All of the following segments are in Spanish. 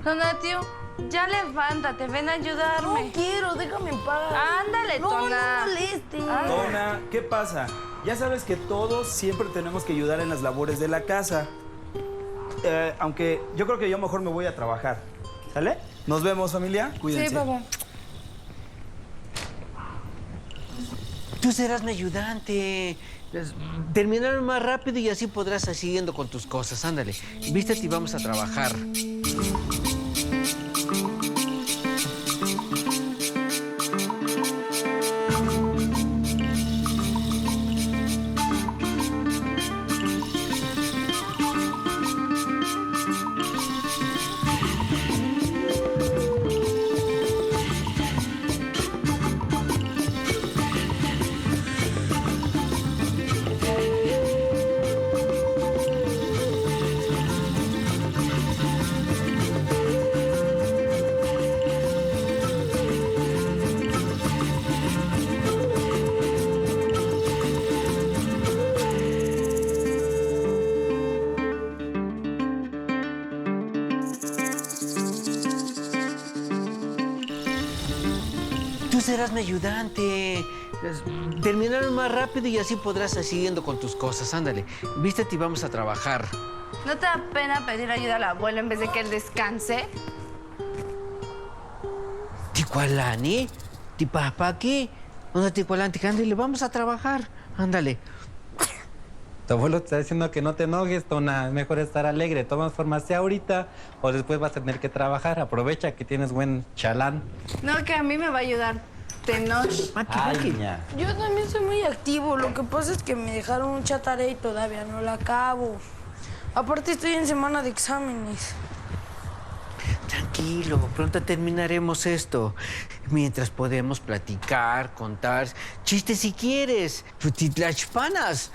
Tonatiuh, ya levántate, ven a ayudarme. No quiero, déjame en paz. Ándale, Tona. No molestes. Tona, ¿qué pasa? Ya sabes que todos siempre tenemos que ayudar en las labores de la casa. Aunque yo creo que yo mejor me voy a trabajar. ¿Sale? Nos vemos, familia. Cuídense. Sí, papá. Tú serás mi ayudante. Terminar más rápido y así podrás seguir siguiendo con tus cosas. Ándale, vístete y vamos a trabajar. Tú serás mi ayudante. Terminar más rápido y así podrás seguir siguiendo con tus cosas. Ándale, vístete y vamos a trabajar. ¿No te da pena pedir ayuda al abuelo en vez de que él descanse? Ticualani, tipapaki, ¿dónde ticualani? Ándale, vamos a trabajar. Ándale. Tu abuelo te está diciendo que no te enojes, Tona. Es mejor estar alegre. De todas formas, sea ahorita o después vas a tener que trabajar. Aprovecha que tienes buen chalán. No, que a mí me va a ayudar Tenoch. Ay, niña. Yo también soy muy activo. Lo que pasa es que me dejaron mucha tarea y todavía no la acabo. Aparte, estoy en semana de exámenes. Tranquilo, pronto terminaremos esto. Mientras podemos platicar, contar, chistes si quieres, titlachpanas.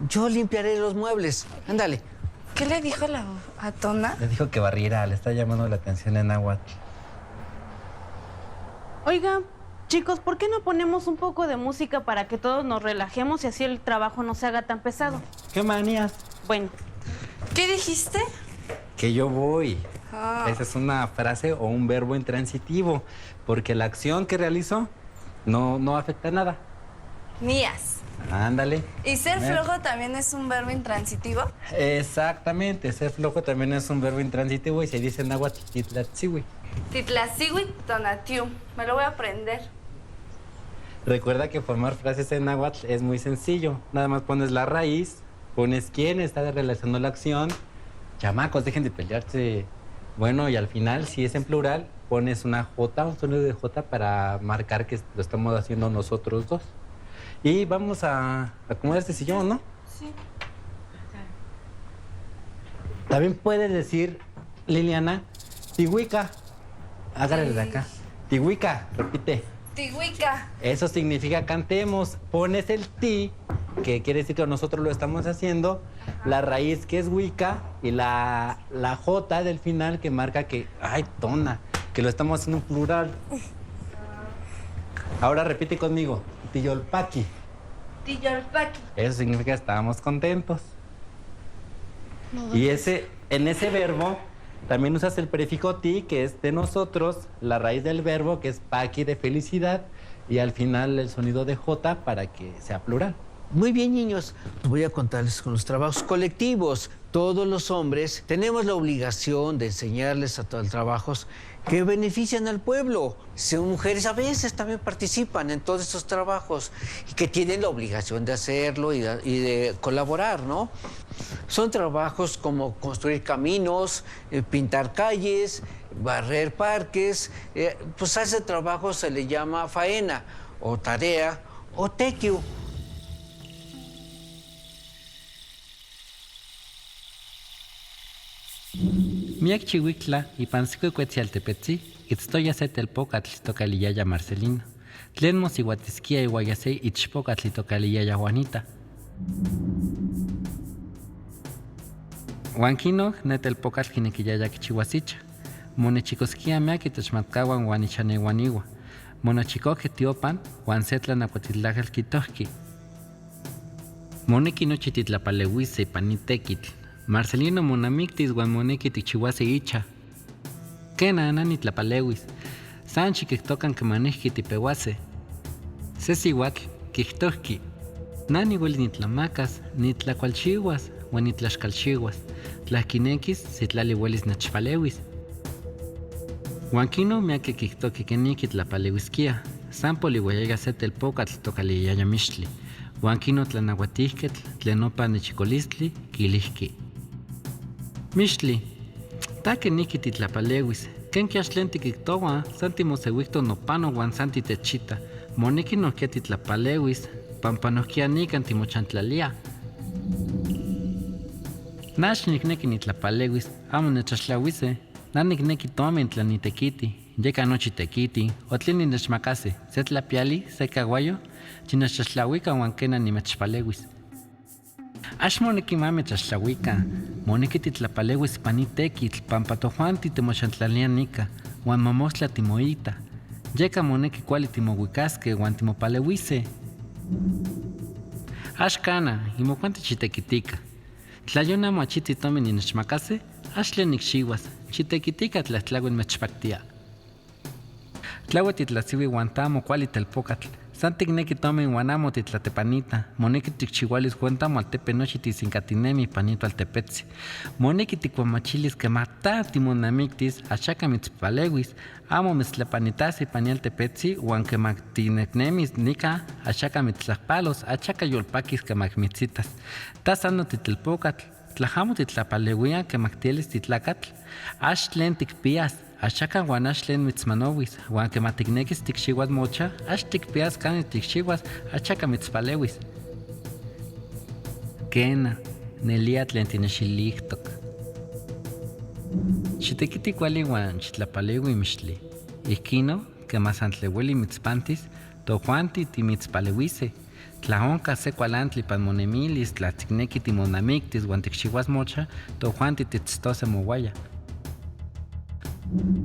Yo limpiaré los muebles. Ándale. ¿Qué le dijo a Tona? Le dijo que barriera, le está llamando la atención en náhuatl. Oiga, chicos, ¿por qué no ponemos un poco de música para que todos nos relajemos y así el trabajo no se haga tan pesado? ¿Qué manías? Bueno, ¿Qué dijiste? Que yo voy. Ah. Esa es una frase o un verbo intransitivo, porque la acción que realizo no afecta a nada. Mías. Ándale. ¿Y ser flojo también es un verbo intransitivo? Exactamente, ser flojo también es un verbo intransitivo y se dice en náhuatl titlatzihui. Titlasiwi Tonatiuh. Me lo voy a aprender. Recuerda que formar frases en náhuatl es muy sencillo. Nada más pones la raíz, pones quién está realizando la acción. Chamacos, dejen de pelearse. Bueno, y al final, si es en plural, pones una J, un sonido de J para marcar que lo estamos haciendo nosotros dos. Y vamos a acomodar este sillón, ¿no? Sí. También puedes decir, Liliana, tihuica. Agárrale de acá. Tihuica, repite. Tihuica. Eso significa cantemos. Pones el ti, que quiere decir que nosotros lo estamos haciendo, la raíz que es huica y la J del final que marca que, ay, Tona, que lo estamos haciendo en plural. Ahora repite conmigo, tiyolpaki. Tiyolpaki. Eso significa que estábamos contentos. Y en ese verbo también usas el prefijo ti, que es de nosotros, la raíz del verbo, que es paki, de felicidad, y al final el sonido de J para que sea plural. Muy bien, niños. Voy a contarles con los trabajos colectivos. Todos los hombres tenemos la obligación de enseñarles a todos los trabajos que benefician al pueblo. Son mujeres a veces también participan en todos estos trabajos y que tienen la obligación de hacerlo y de colaborar, ¿no? Son trabajos como construir caminos, pintar calles, barrer parques. Pues a ese trabajo se le llama faena o tarea o tequiu. Miak chihuitla ipansico cuetzialtepetzi, itztoya se telpocatl tocaliyaya Marcelino. Tlen mosihuatisquia iguayase ichpocatl tocaliyaya Juanita. Huanquino netelpocatl jinequiyaya quichihuasicha. Monechicosquia miak itechmatcahuan huanichanehuaniwa. Monachicoque tiopan, huan setlan acuatitlajal quitohqui. Moneki nochi titlapaleuise panitequitl. Marcelino monamictis huan moneki tichihuase icha. Kena nani tlapalewis. Sanchi que tocan que manejki tipehuase. Sesihuatl kihtohki. Nani huel ni tlamacas, ni tlacualchihuas, o ni tlaxcalchihuas. Tlaquinekis si tlali huelis nachpalewis. Huanquino miake kihtoki que niki tlapalewiskia. Sampoli hueyaga setel pocatl tocaliyaya mixtli. Huanquino tlanahuatihketl, tlenopa nechicolistli, kilihki. Mixtli, taque niki titlapalewis. Ken kiaxtlen tikiktowa, santi mosewikto nopano wan santi techita. Moneki nohkia titlapalewis, pampa nohkia nikan timochantlalia. Nax nikneki nitlapalewis, amo nechaxtlawise. Nanikneki tomin tlanitekiti, yeka nochi tekiti, o tleni nechmakase, se tlapiali, se kaguayo, chinaxtlaxtlawika wan kena nimechpalewis. Ax moneki mame tlaxtlawika, moneki titlapalewis panitekitl, pampa tojuanti timochantlalia nika, wan momostla timoita. Yeka moneki kuali timohuicaske wan timopalewise. Ax kana, imokuanti chitekitika. Tlayona moachiti tomin ninechmakase, ax tlen nikxiuas, chitekitika tlahtlauen mechpaktia. Tlaue titlasiui wan tamo kuali telpokatl, san tikneki tomin wan amo titlatepanita, moneki tikchiualis wan tamo altepe nochi tisinkatinemi panito altepetzi. Moneki tikuamachilis que mata timonamiktis, axaka mitzpalewis, amo mitztlapanitasi pani altepetzi, wan que maktineknemis nika, axaka mitztlahpalos, axaka yolpakis que makmitzitas. Tasano titelpokatl, tlajamo titlapaleuia que maktielis titlacatl, ax tlen tikpias, axaka wan ax tlen mitzmanowis, wan que matiknekis tikxiuas mocha, ax tikpias kani tikxiuas, axaka mitzpalewis. Kena, nelia tlen tinexilihtok. Xitekiti kuali wan xitlapaleui mixtli. Ihkino, que masantleueli mitzpantis, tojuanti timitzpalewise. Tlaonka se kualantli pan monemilis, tlatzikneki timonamiktis wan tikxiuas mocha, tojuanti titztose mowaya.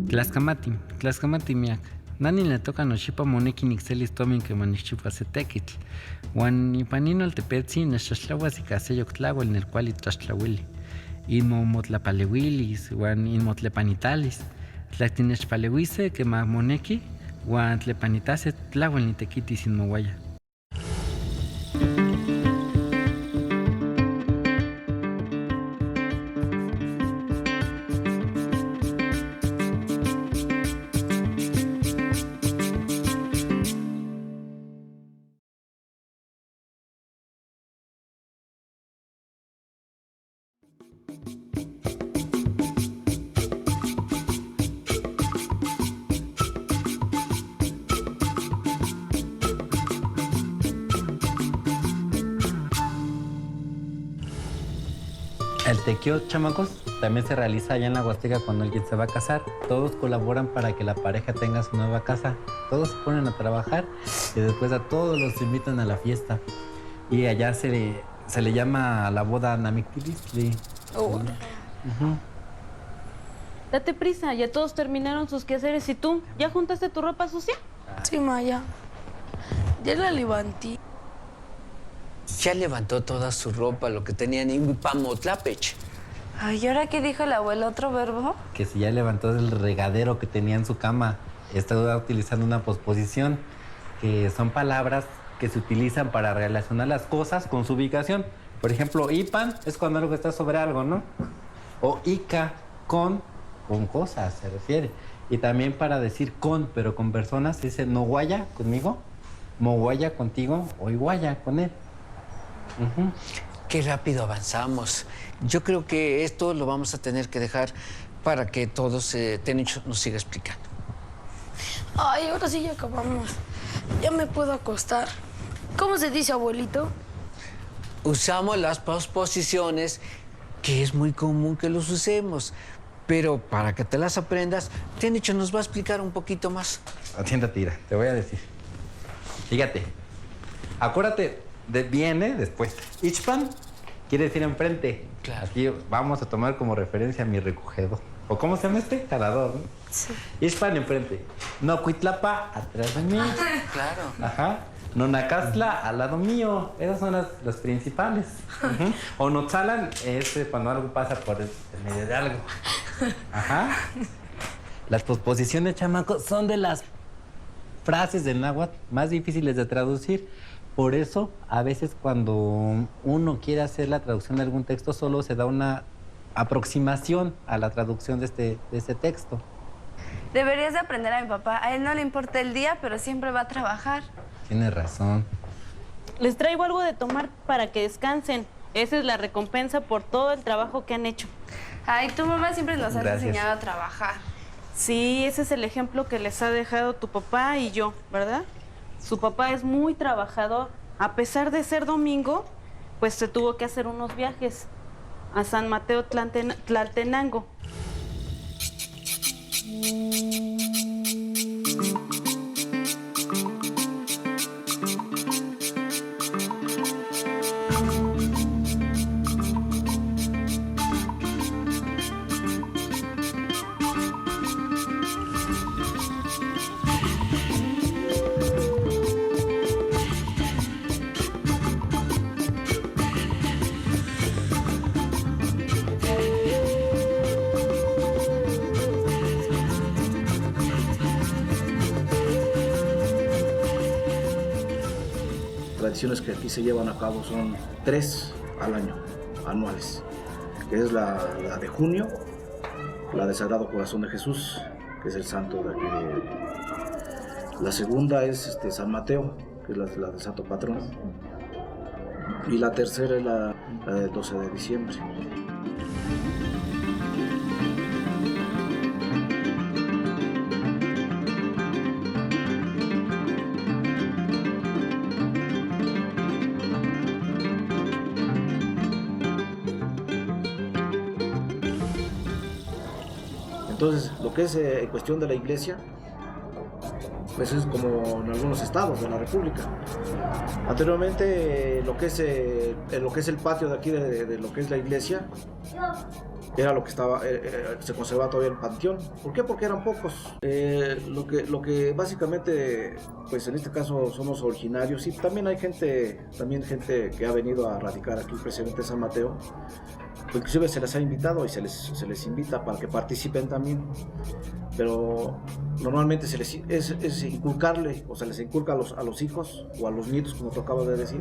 Tlaskamati miak. Nani le toca noxipa moneki nikselis tomin que manikxiuas se tekitl. Wan ipanino altepetzi nexaxtlauas ika se yoktlauel nel kuali tlaxtlauili. Inmomotlapalewilis, wan inmotlepanitalis. Tlatinechpalewise que moneki, wan tlepanitase tlauel nitekitis inmowaya. El tequio, chamacos, también se realiza allá en la Huasteca cuando alguien se va a casar. Todos colaboran para que la pareja tenga su nueva casa. Todos se ponen a trabajar y después a todos los invitan a la fiesta. Y allá se le llama a la boda Namiktilistli. Date prisa, ya todos terminaron sus quehaceres. ¿Y tú? ¿Ya juntaste tu ropa sucia? Sí, Maya. Ya la levanté. Ya levantó toda su ropa, lo que tenía en Pamotlapech. Ay, ¿y ahora qué dijo el abuelo? ¿Otro verbo? Que si ya levantó el regadero que tenía en su cama, está utilizando una posposición, que son palabras que se utilizan para relacionar las cosas con su ubicación. Por ejemplo, ipan es cuando algo está sobre algo, ¿no? O ica, con cosas se refiere. Y también para decir con, pero con personas, se dice no guaya conmigo, mo guaya contigo o iguaya con él. Qué rápido avanzamos. Yo creo que esto lo vamos a tener que dejar para que todos Tenicho nos siga explicando. Ay, ahora sí ya acabamos. Ya me puedo acostar. ¿Cómo se dice, abuelito? Usamos las posposiciones, que es muy común que los usemos. Pero para que te las aprendas, Tenicho nos va a explicar un poquito más. Atiéntate, Ira, te voy a decir. Fíjate, acuérdate de viene después. Ichpan quiere decir enfrente. Claro. Aquí vamos a tomar como referencia a mi recogedor. ¿O cómo se llama este? Jalador, ¿no? Sí. Ichpan enfrente. Nocuitlapa atrás de mí. Claro. Ajá. Nonacastla al lado mío. Esas son las principales. O Notzalan es cuando algo pasa por el medio de algo. Ajá. Las posposiciones, chamacos, son de las frases del náhuatl más difíciles de traducir. Por eso, a veces cuando uno quiere hacer la traducción de algún texto, solo se da una aproximación a la traducción de este texto. Deberías de aprender a mi papá. A él no le importa el día, pero siempre va a trabajar. Tienes razón. Les traigo algo de tomar para que descansen. Esa es la recompensa por todo el trabajo que han hecho. Ay, tu mamá siempre nos ha Gracias. enseñado a trabajar. Sí, ese es el ejemplo que les ha dejado tu papá y yo, ¿verdad? Su papá es muy trabajador. A pesar de ser domingo, pues se tuvo que hacer unos viajes a San Mateo Tlaltenango. Tradiciones que aquí se llevan a cabo son 3 al año, anuales, que es la de junio, la de Sagrado Corazón de Jesús, que es el santo de aquí. La segunda es San Mateo, que es la del santo patrón. Y la tercera es la del 12 de diciembre. Entonces, lo que es en cuestión de la iglesia, pues es como en algunos estados de la República. Anteriormente, lo que es el patio de aquí, de lo que es la iglesia, era lo que estaba, se conservaba todavía el panteón. ¿Por qué? Porque eran pocos. Lo que básicamente, pues en este caso somos originarios, y también hay gente que ha venido a radicar aquí precisamente en San Mateo. Inclusive se les ha invitado y se les invita para que participen también, pero normalmente es inculcarle, o se les inculca a los hijos o a los nietos, como te acabo de decir,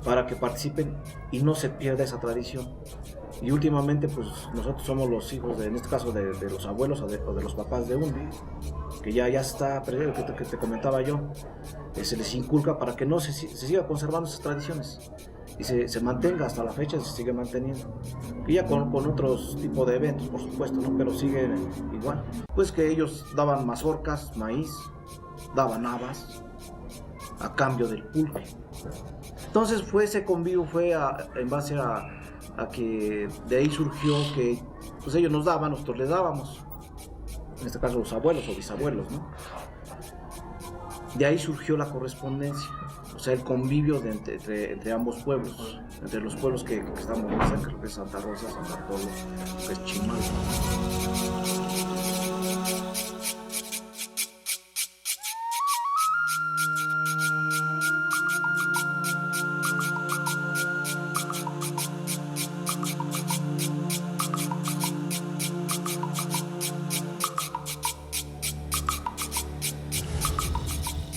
para que participen y no se pierda esa tradición. Y últimamente, pues nosotros somos los hijos, en este caso, de los abuelos o de los papás de uno, que ya está, que te comentaba yo, se les inculca para que no se siga conservando esas tradiciones y se mantenga hasta la fecha, se sigue manteniendo. Y ya con otros tipos de eventos, por supuesto, ¿no? Pero sigue igual. Pues que ellos daban mazorcas, maíz, daban habas a cambio del pulque. Entonces ese convivio fue en base a que de ahí surgió que pues ellos nos daban, nosotros les dábamos. En este caso los abuelos o bisabuelos, ¿no? De ahí surgió la correspondencia. O sea, el convivio entre ambos pueblos, entre los pueblos que estamos muy cerca, que es Santa Rosa, San Bartolo, que es Chimal.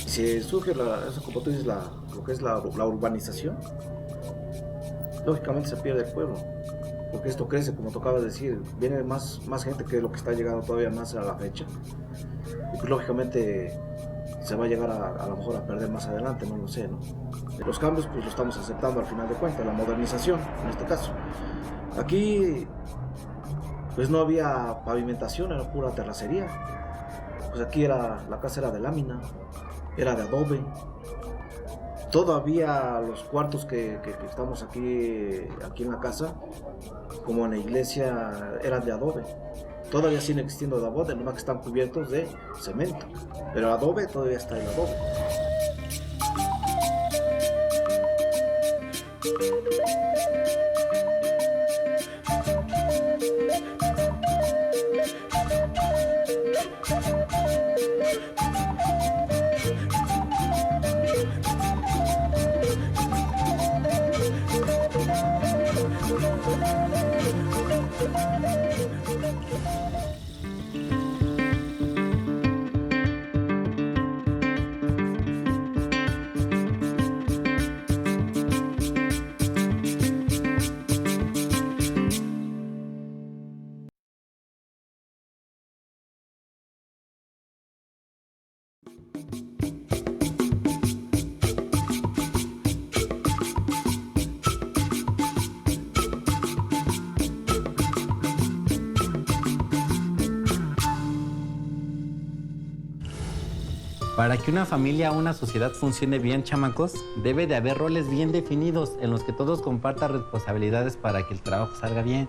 Si surge como tú dices, lo que es la urbanización, lógicamente se pierde el pueblo, porque esto crece, como tocaba decir, viene más gente que lo que está llegando todavía más a la fecha, y pues lógicamente se va a llegar a lo mejor a perder más adelante, no lo sé, ¿no? Los cambios pues lo estamos aceptando al final de cuentas, la modernización en este caso. Aquí pues no había pavimentación, era pura terracería, pues aquí la casa era de lámina, era de adobe. Todavía los cuartos que estamos aquí en la casa, como en la iglesia, eran de adobe. Todavía siguen existiendo de adobe, nomás que están cubiertos de cemento. Pero adobe todavía está el adobe. Para que una familia o una sociedad funcione bien, chamacos, debe de haber roles bien definidos en los que todos compartan responsabilidades para que el trabajo salga bien.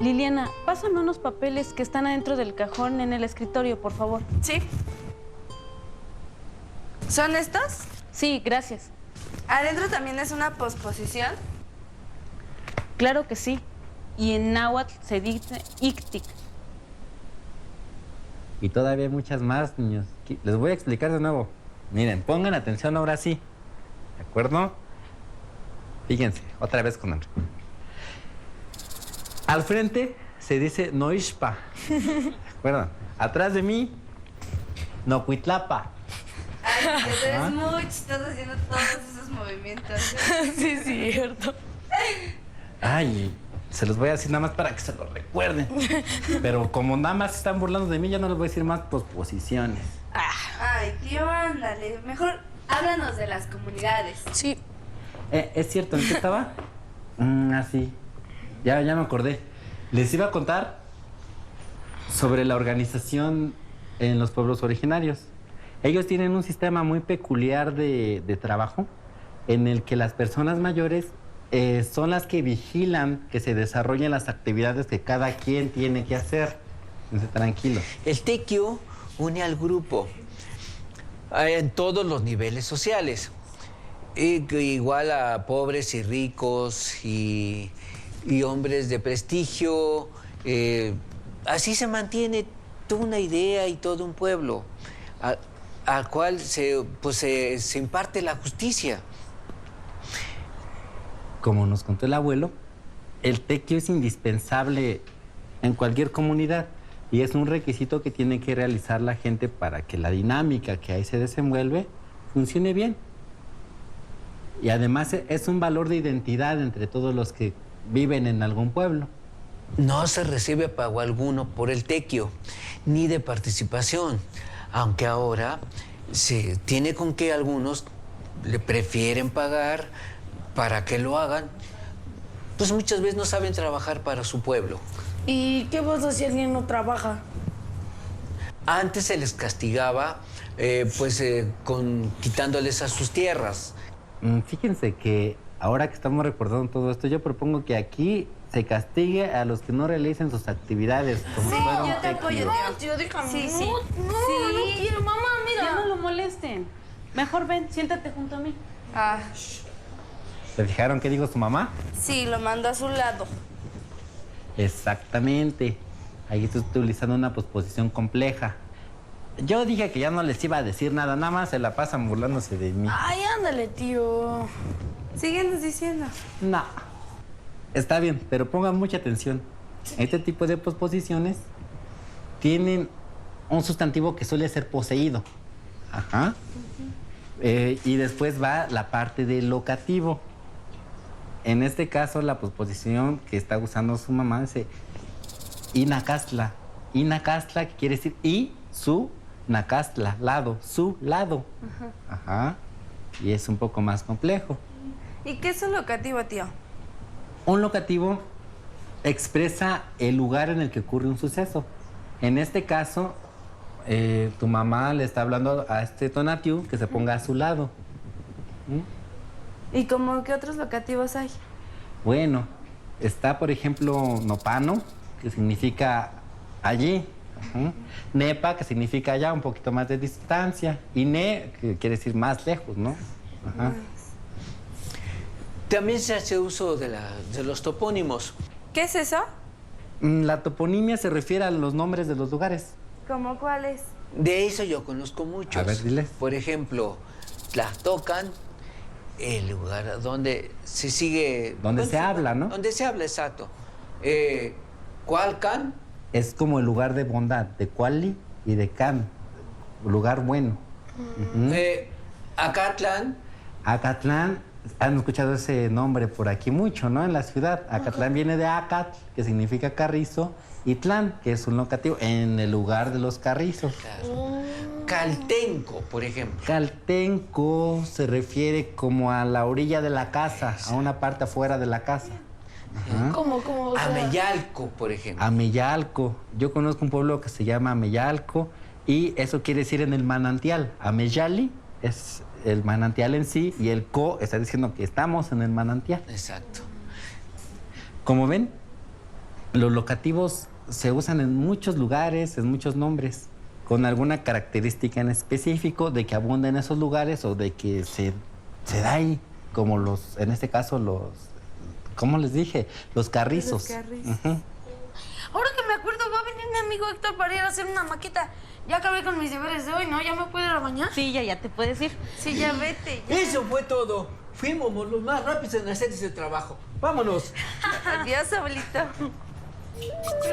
Liliana, pásame unos papeles que están adentro del cajón en el escritorio, por favor. Sí. ¿Son estos? Sí, gracias. ¿Adentro también es una posposición? Claro que sí. Y en náhuatl se dice ictic. Y todavía hay muchas más, niños. Les voy a explicar de nuevo. Miren, pongan atención ahora sí. ¿De acuerdo? Fíjense, otra vez con el... Al frente se dice noishpa. ¿De acuerdo? Atrás de mí, nocuitlapa. Ay, que tú eres muy chistoso haciendo todos esos movimientos. Sí, es cierto. Ay, se los voy a decir nada más para que se lo recuerden. Pero como nada más se están burlando de mí, ya no les voy a decir más posposiciones. Ay, tío, ándale. Mejor háblanos de las comunidades. Sí. Es cierto, ¿en qué estaba? Así. Ya me acordé. Les iba a contar sobre la organización en los pueblos originarios. Ellos tienen un sistema muy peculiar de trabajo en el que las personas mayores son las que vigilan que se desarrollen las actividades que cada quien tiene que hacer. Entonces, tranquilo. El tequio une al grupo en todos los niveles sociales. Igual a pobres y ricos y hombres de prestigio. Así se mantiene toda una idea y todo un pueblo al cual se imparte la justicia. Como nos contó el abuelo, el tequio es indispensable en cualquier comunidad y es un requisito que tiene que realizar la gente para que la dinámica que ahí se desenvuelve funcione bien. Y además es un valor de identidad entre todos los que viven en algún pueblo. No se recibe pago alguno por el tequio, ni de participación, aunque ahora se tiene con que algunos le prefieren pagar para que lo hagan, pues muchas veces no saben trabajar para su pueblo. ¿Y qué pasa si alguien no trabaja? Antes se les castigaba quitándoles a sus tierras. Fíjense que ahora que estamos recordando todo esto, yo propongo que aquí se castigue a los que no realicen sus actividades. Como Sí, si fuera un yo te tequio. apoyo, No, tío. tío, déjame. Sí, sí. No quiero, mamá, Ya mira. no lo molesten. Mejor ven, siéntate junto a mí. Ah, ¿Se fijaron qué dijo su mamá? sí, lo mando a su lado. Exactamente. Ahí estoy utilizando una posposición compleja. Yo dije que ya no les iba a decir nada, nada más se la pasan burlándose de mí. Ay, ándale, tío. Síguenos diciendo. No. Está bien, pero pongan mucha atención. Este tipo de posposiciones tienen un sustantivo que suele ser poseído. Ajá. Y después va la parte del locativo. En este caso, la posposición que está usando su mamá dice inacastla. Inacastla, que quiere decir y su nacastla, lado, su lado. Ajá. Y es un poco más complejo. ¿Y qué es un locativo, tío? Un locativo expresa el lugar en el que ocurre un suceso. En este caso, tu mamá le está hablando a este tonatiu que se ponga a su lado. ¿Y como qué otros locativos hay? Bueno, está por ejemplo nopano, que significa allí. Ajá. Nepa, que significa allá, un poquito más de distancia. Y ne, que quiere decir más lejos, ¿no? Ajá. También se hace uso de los topónimos. ¿Qué es eso? La toponimia se refiere a los nombres de los lugares. ¿Cómo cuáles? De eso yo conozco muchos. A ver, diles. Por ejemplo, Tlatocan, el lugar donde se sigue... Donde se habla, ¿no? Donde se habla, exacto. Cualcan, Es como el lugar de bondad, de Cuali y de Can, lugar bueno. Ujú. Acatlán, Acatlán, han escuchado ese nombre por aquí mucho, ¿no? En la ciudad. Acatlán viene de Acatl, que significa carrizo, y Tlán, que es un locativo, en el lugar de los carrizos. Caltenco, por ejemplo. Caltenco se refiere como a la orilla de la casa, a una parte afuera de la casa. Ajá. ¿Cómo? O sea, Ameyalco, por ejemplo. Ameyalco. Yo conozco un pueblo que se llama Ameyalco Y eso quiere decir en el manantial. Ameyali es el manantial en sí y el co está diciendo que estamos en el manantial. Exacto. Como ven, los locativos se usan en muchos lugares, en muchos nombres, con alguna característica en específico de que abunda en esos lugares o de que se da ahí, como los, en este caso, los, ¿cómo les dije? Los carrizos. Los carrizos. Ujú. Ahora que me acuerdo, va a venir mi amigo Héctor para ir a hacer una maqueta. Ya acabé con mis deberes de hoy, ¿no? ¿Ya me puedo ir a bañar? Sí, ya te puedes ir. Sí, ya vete. Ya. Eso fue todo. Fuimos los más rápidos en hacer ese trabajo. ¡Vámonos! Adiós, abuelito. Thank you.